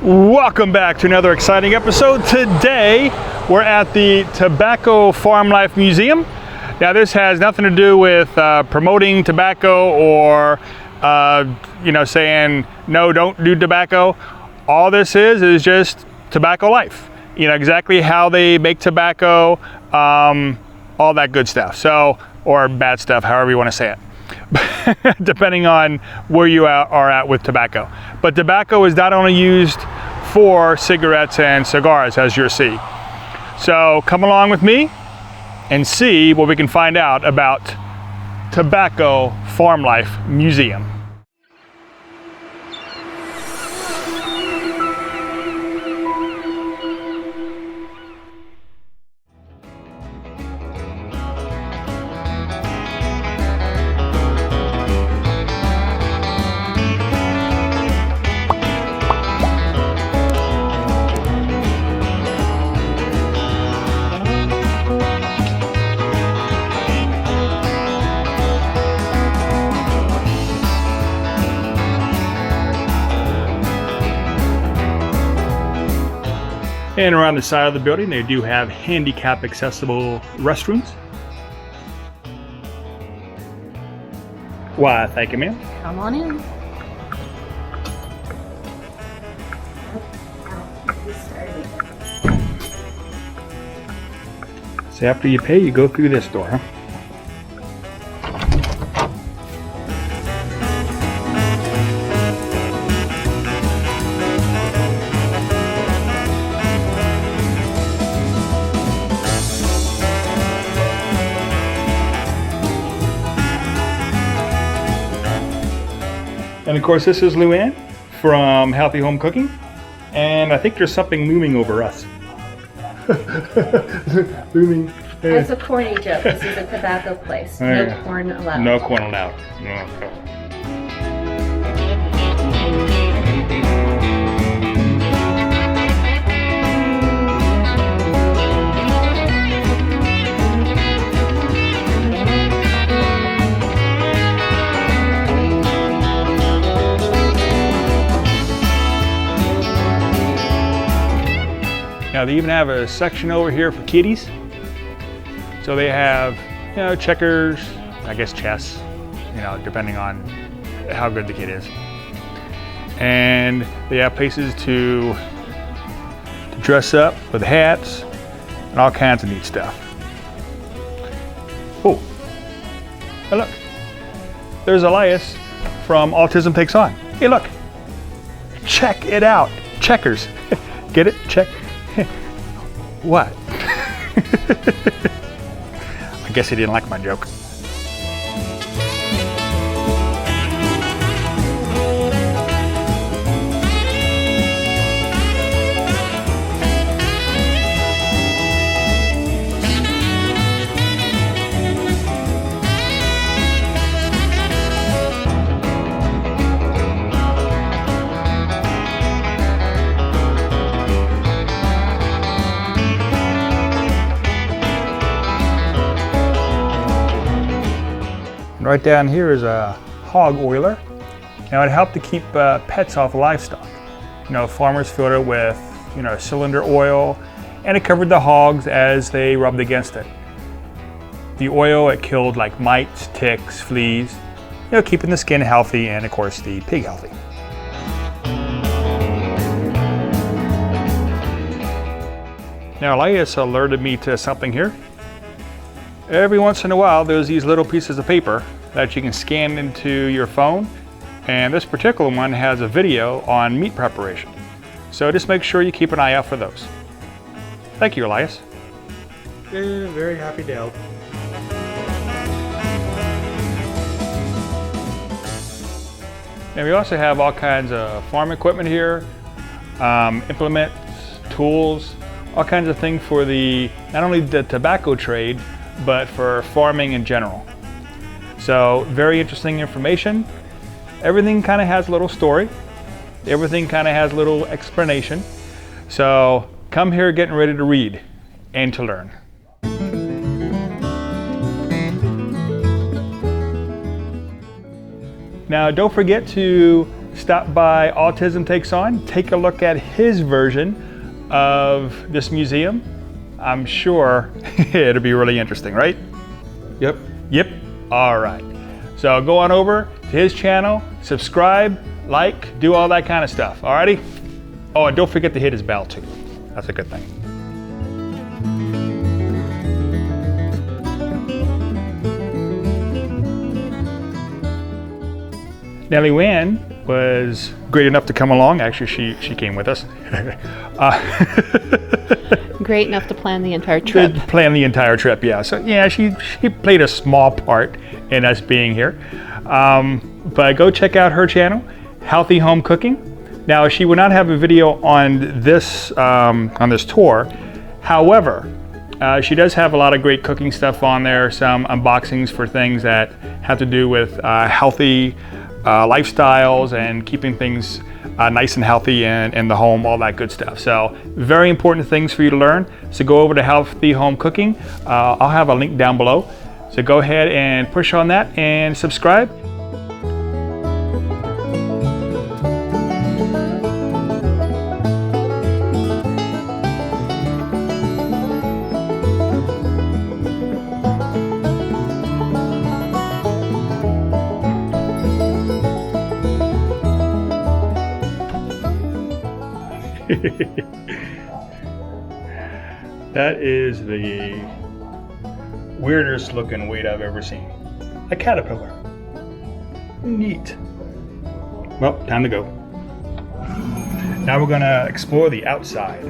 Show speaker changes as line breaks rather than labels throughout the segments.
Welcome back to another exciting episode. Today we're at the Tobacco Farm Life Museum. Now this has nothing to do with promoting tobacco or saying no, don't do tobacco. All this is just tobacco life. Exactly how they make tobacco, all that good stuff. So, or bad stuff, however you want to say it. Depending on where you are at with tobacco. But tobacco is not only used for cigarettes and cigars, as you'll see. So come along with me and see what we can find out about Tobacco Farm Life Museum. And around the side of the building, they do have handicap accessible restrooms. Why, thank you, ma'am.
Come on in.
So after you pay, you go through this door, huh? And of course, this is Luann from Healthy Home Cooking, and I think there's something looming over us. Looming.
That's a corny joke. This is a tobacco place. No corn allowed.
No corn allowed. No. Now they even have a section over here for kiddies. So they have, checkers, I guess chess, depending on how good the kid is. And they have places to dress up with hats and all kinds of neat stuff. Oh, look, there's Elias from Autism Takes On. Hey, look, check it out, checkers. Get it? Check. What? I guess he didn't like my joke. Right down here is a hog oiler. Now it helped to keep pets off livestock. Farmers filled it with, cylinder oil, and it covered the hogs as they rubbed against it. The oil, it killed like mites, ticks, fleas, keeping the skin healthy and of course the pig healthy. Now Elias alerted me to something here. Every once in a while there's these little pieces of paper that you can scan into your phone, and this particular one has a video on meat preparation. So just make sure you keep an eye out for those. Thank you, Elias.
Very happy to help.
And we also have all kinds of farm equipment here, implements, tools, all kinds of things for not only the tobacco trade, but for farming in general. So very interesting information. Everything kind of has a little story. Everything kind of has a little explanation. So come here getting ready to read and to learn. Now don't forget to stop by Autism Takes On, take a look at his version of this museum. I'm sure it'll be really interesting, right?
Yep.
Yep. All right. So go on over to his channel, subscribe, like, do all that kind of stuff. Alrighty? Oh, and don't forget to hit his bell too. That's a good thing. Nellie Wan was great enough to come along. Actually, she came with us.
Great enough to plan the entire trip.
Plan the entire trip, yeah. So yeah, she played a small part in us being here. But go check out her channel, Healthy Home Cooking. Now, she would not have a video on this tour. However, she does have a lot of great cooking stuff on there. Some unboxings for things that have to do with healthy lifestyles and keeping things nice and healthy in the home, all that good stuff. So very important things for you to learn. So go over to Healthy Home Cooking. I'll have a link down below. So go ahead and push on that and subscribe. That is the weirdest looking weed I've ever seen. A caterpillar. Neat. Well, time to go. Now we're gonna explore the outside.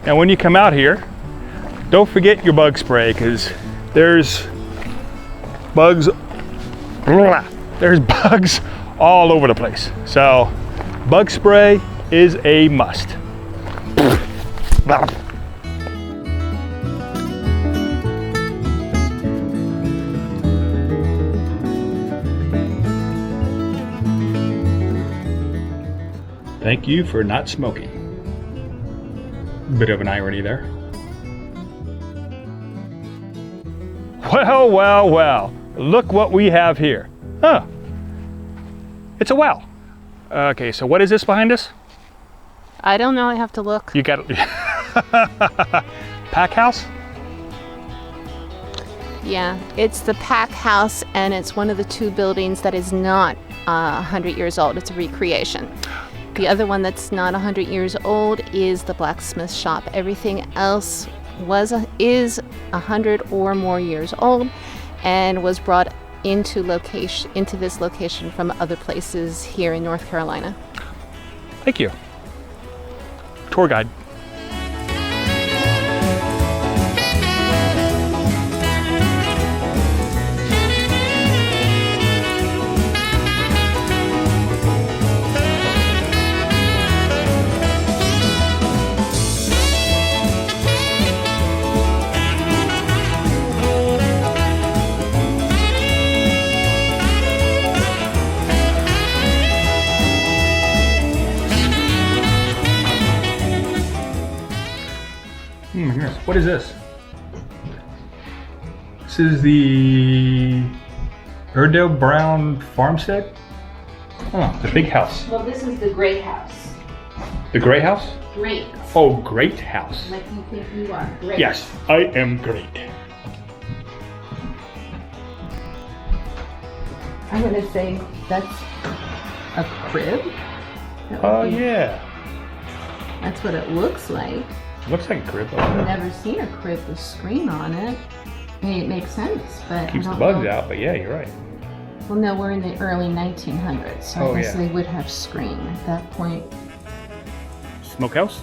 And when you come out here, don't forget your bug spray, because there's bugs all over the place. So bug spray is a must. Thank you for not smoking. Bit of an irony there. Well, well, well. Look what we have here. Huh. It's a well. Okay, so what is this behind us?
I don't know, I have to look.
You got pack house?
Yeah, it's the pack house, and it's one of the two buildings that is not 100 years old. It's a recreation. The other one that's not 100 years old is the blacksmith shop. Everything else is 100 or more years old and was brought into this location from other places here in North Carolina.
Thank you. Tour guide. What is this? This is the Iredale Brown farmstead? Oh, the big house.
Well, this is the great house.
The gray house?
Great.
Oh, great house.
Like you think you are. Great.
Yes, I am great.
I'm going to say that's a crib.
Oh, yeah.
That's what it looks like.
Looks like a crib.
I've never seen a crib with screen on it. I mean, it makes sense, but
Keeps
I
the
don't
bugs
know.
out, but yeah, you're right.
Well, no, we're in the early 1900s, so
Oh,
I guess
yeah.
they would have screen at that point.
Smokehouse?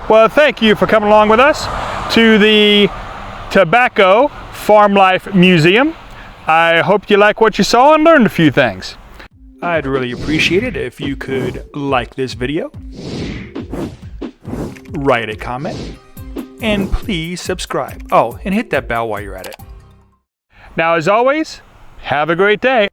Well, thank you for coming along with us to the Tobacco Farm Life Museum. I hope you like what you saw and learned a few things. I'd really appreciate it if you could like this video, write a comment, and please subscribe. Oh, and hit that bell while you're at it. Now, as always, have a great day.